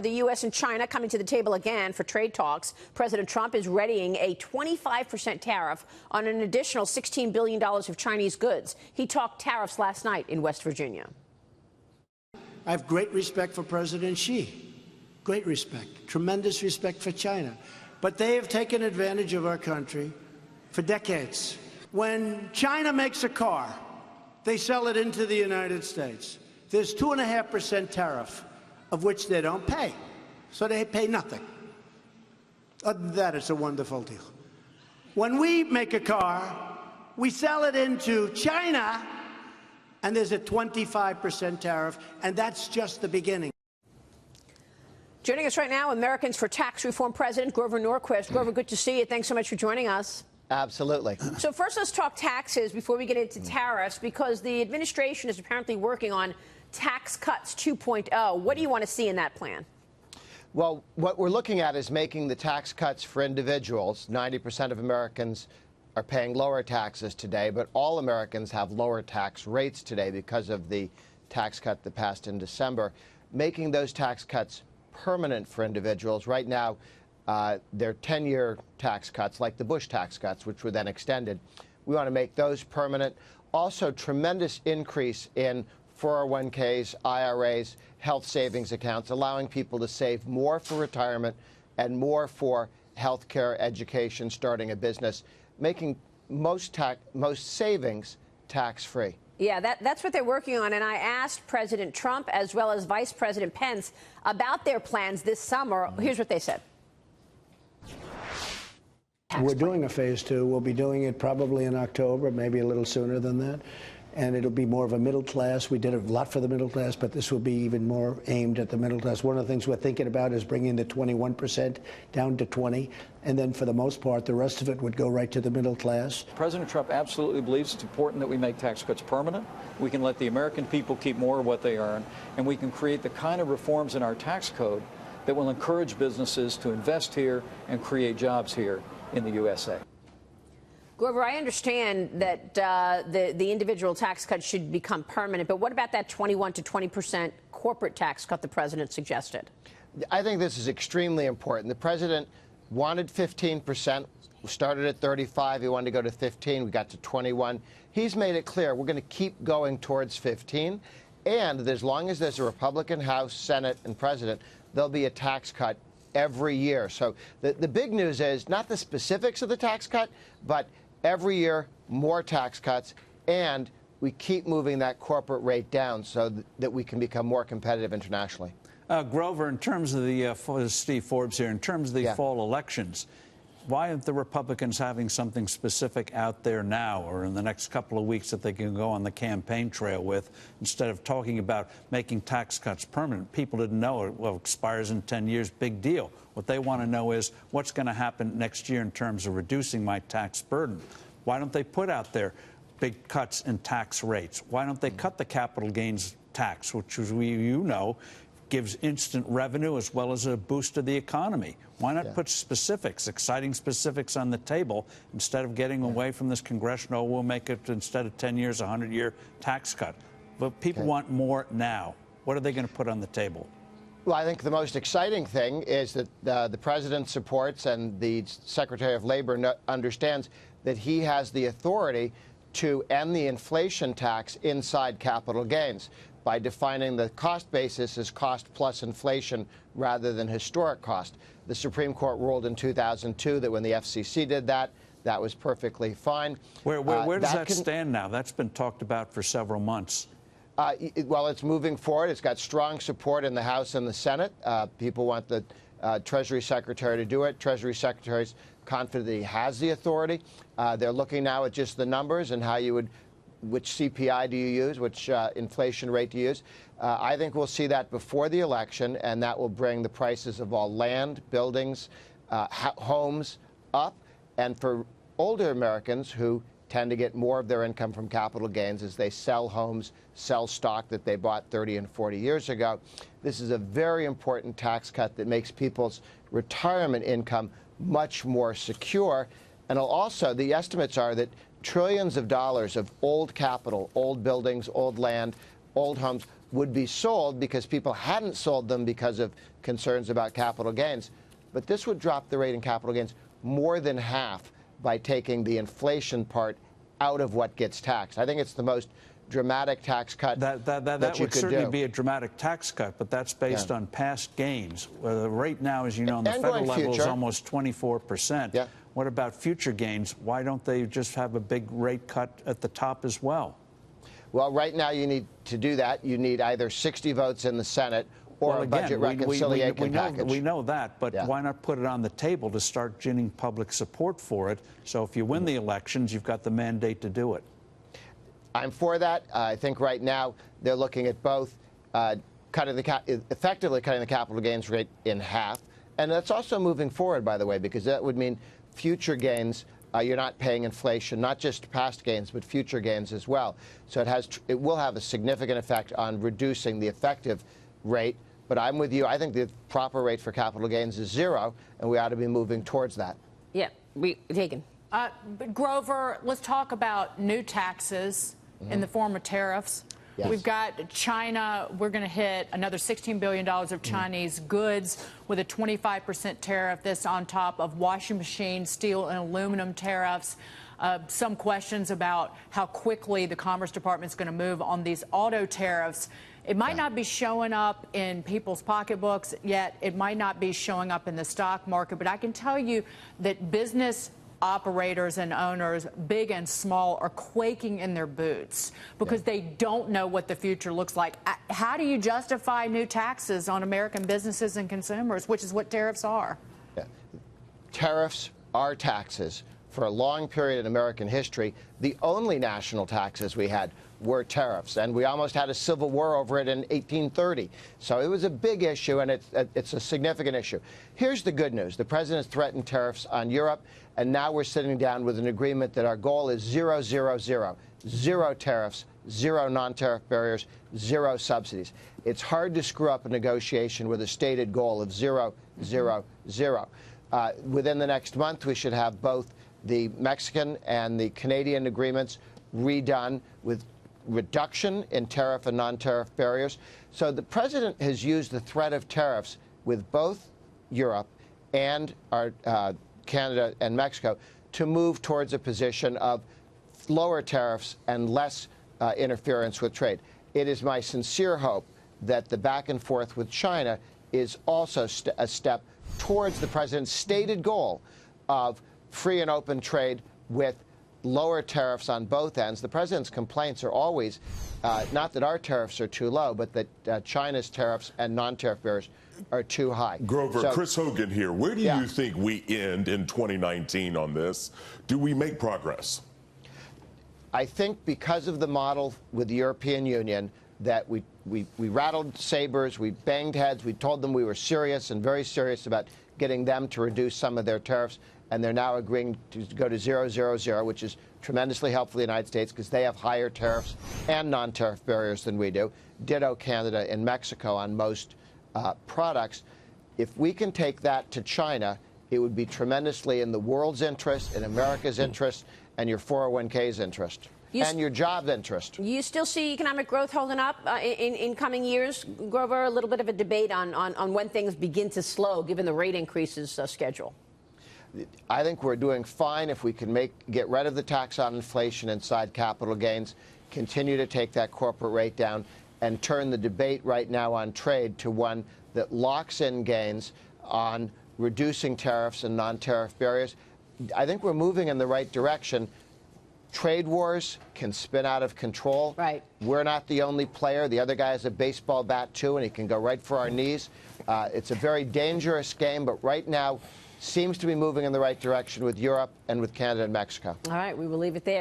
The U.S. and China coming to the table again for trade talks. President Trump is readying a 25% tariff on an additional $16 billion of Chinese goods. He talked tariffs last night in West Virginia. I have great respect for President Xi. Great respect. Tremendous respect for China. But they have taken advantage of our country for decades. When China makes a car, they sell it into the United States. There's 2.5% tariff, of which they don't pay. So they pay nothing. Other than that, it's a wonderful deal. When we make a car, we sell it into China, and there's a 25% tariff, and that's just the beginning. Joining us right now, Americans for Tax Reform President Grover Norquist. Grover, good to see you. Thanks so much for joining us. Absolutely. So first, let's talk taxes before we get into tariffs, because the administration is apparently working on Tax Cuts 2.0. What do you want to see in that plan? Well, what we're looking at is making the tax cuts for individuals. 90% of Americans are paying lower taxes today, but all Americans have lower tax rates today because of the tax cut that passed in December. Making those tax cuts permanent for individuals. Right now, they're 10-year tax cuts, like the Bush tax cuts, which were then extended. We want to make those permanent. Also, tremendous increase in 401ks, IRAs, health savings accounts, allowing people to save more for retirement and more for health care, education, starting a business, making most savings tax-free. Yeah, that's what they're working on. And I asked President Trump as well as Vice President Pence about their plans this summer. Here's what they said. We're doing a phase 2. We'll be doing it probably in October, maybe a little sooner than that. And it'll be more of a middle class. We did a lot for the middle class, but this will be even more aimed at the middle class. One of the things we're thinking about is bringing the 21% down to 20%. And then for the most part, the rest of it would go right to the middle class. President Trump absolutely believes it's important that we make tax cuts permanent. We can let the American people keep more of what they earn, and we can create the kind of reforms in our tax code that will encourage businesses to invest here and create jobs here in the USA. Grover, I understand that the individual tax cut should become permanent, but what about that 21 to 20% corporate tax cut the president suggested? I think this is extremely important. The president wanted 15%. We started at 35. He wanted to go to 15. We got to 21. He's made it clear we're going to keep going towards 15. And as long as there's a Republican House, Senate, and president, there'll be a tax cut every year. So the big news is not the specifics of the tax cut, but every year more tax cuts, and we keep moving that corporate rate down so that we can become more competitive internationally. Grover, in terms of the Steve Forbes here, in terms of the fall elections, why aren't the Republicans having something specific out there now or in the next couple of weeks that they can go on the campaign trail with, instead of talking about making tax cuts permanent? People didn't know it. Well, expires in 10 years, big deal. What they want to know is what's going to happen next year in terms of reducing my tax burden. Why don't they put out there big cuts in tax rates? Why don't they cut the capital gains tax, which, as you know, gives instant revenue as well as a boost to the economy? Why not put specifics, exciting specifics on the table, instead of getting away from this congressional, we'll make it, instead of 10 years, a 100-year tax cut? But people want more now. What are they going to put on the table? Well, I think the most exciting thing is that the president supports, and the Secretary of Labor understands that he has the authority to end the inflation tax inside capital gains by defining the cost basis as cost plus inflation rather than historic cost. The Supreme Court ruled in 2002 that when the FCC did that, that was perfectly fine. Where does that stand now? That's been talked about for several months. Well, it's moving forward. It's got strong support in the House and the Senate. People want the Treasury Secretary to do it. Treasury Secretary's confident that he has the authority. They're looking now at just the numbers and how you would, which CPI do you use, which inflation rate do you use. I think we'll see that before the election, and that will bring the prices of all land, buildings, homes up. And for older Americans who tend to get more of their income from capital gains as they sell homes, sell stock that they bought 30 and 40 years ago, this is a very important tax cut that makes people's retirement income much more secure. And also, the estimates are that trillions of dollars of old capital, old buildings, old land, old homes would be sold because people hadn't sold them because of concerns about capital gains. But this would drop the rate in capital gains more than half by taking the inflation part out of what gets taxed. I think it's the most dramatic tax cut that you would could certainly do. be a dramatic tax cut, but that's based on past gains. The rate now, as you know, on the federal level is almost 24%. Yeah. What about future gains? Why don't they just have a big rate cut at the top as well? Well, right now you need to do that. You need either 60 votes in the Senate or a budget reconciliation package. We know that, but why not put it on the table to start ginning public support for it? So if you win the elections, you've got the mandate to do it. I'm for that. I think right now they're looking at both effectively cutting the capital gains rate in half. And that's also moving forward, by the way, because that would mean future gains, you're not paying inflation, not just past gains, but future gains as well. So it will have a significant effect on reducing the effective rate. But I'm with you. I think the proper rate for capital gains is 0, and we ought to be moving towards that. Yeah, taken. Grover, let's talk about new taxes in the form of tariffs. Yes. We've got China. We're going to hit another $16 billion of Chinese goods with a 25% tariff. This on top of washing machine, steel, and aluminum tariffs. Some questions about how quickly the Commerce Department is going to move on these auto tariffs. It might not be showing up in people's pocketbooks yet. It might not be showing up in the stock market. But I can tell you that business operators and owners, big and small, are quaking in their boots because they don't know what the future looks like. How do you justify new taxes on American businesses and consumers, which is what tariffs are? Yeah. Tariffs are taxes. For a long period in American history, the only national taxes we had were tariffs, and we almost had a civil war over it in 1830. So it was a big issue, and it's a significant issue. Here's the good news. The president has threatened tariffs on Europe, and now we're sitting down with an agreement that our goal is 0, 0, 0. 0 tariffs, 0 non-tariff barriers, 0 subsidies. It's hard to screw up a negotiation with a stated goal of 0, 0, 0. Within the next month, we should have both the Mexican and the Canadian agreements redone with reduction in tariff and non-tariff barriers. So the president has used the threat of tariffs with both Europe and our Canada and Mexico to move towards a position of lower tariffs and less interference with trade. It is my sincere hope that the back and forth with China is also a step towards the president's stated goal of free and open trade with lower tariffs on both ends. The president's complaints are always not that our tariffs are too low, but that China's tariffs and non-tariff barriers are too high. Grover, so, Chris Hogan here. Where do you think we end in 2019 on this? Do we make progress? I think because of the model with the European Union that we rattled sabers, we banged heads, we told them we were serious and very serious about getting them to reduce some of their tariffs, and they're now agreeing to go to 0, 0, 0, which is tremendously helpful for the United States because they have higher tariffs and non-tariff barriers than we do. Ditto Canada and Mexico on most products. If we can take that to China, it would be tremendously in the world's interest, in America's interest, and your 401k's interest. And your job interest. You still see economic growth holding up in coming years, Grover? A little bit of a debate on when things begin to slow, given the rate increases schedule. I think we're doing fine if we can get rid of the tax on inflation inside capital gains, continue to take that corporate rate down, and turn the debate right now on trade to one that locks in gains on reducing tariffs and non-tariff barriers. I think we're moving in the right direction. Trade wars can spin out of control. Right. We're not the only player. The other guy has a baseball bat, too, and he can go right for our knees. It's a very dangerous game, but right now seems to be moving in the right direction with Europe and with Canada and Mexico. All right, we will leave it there.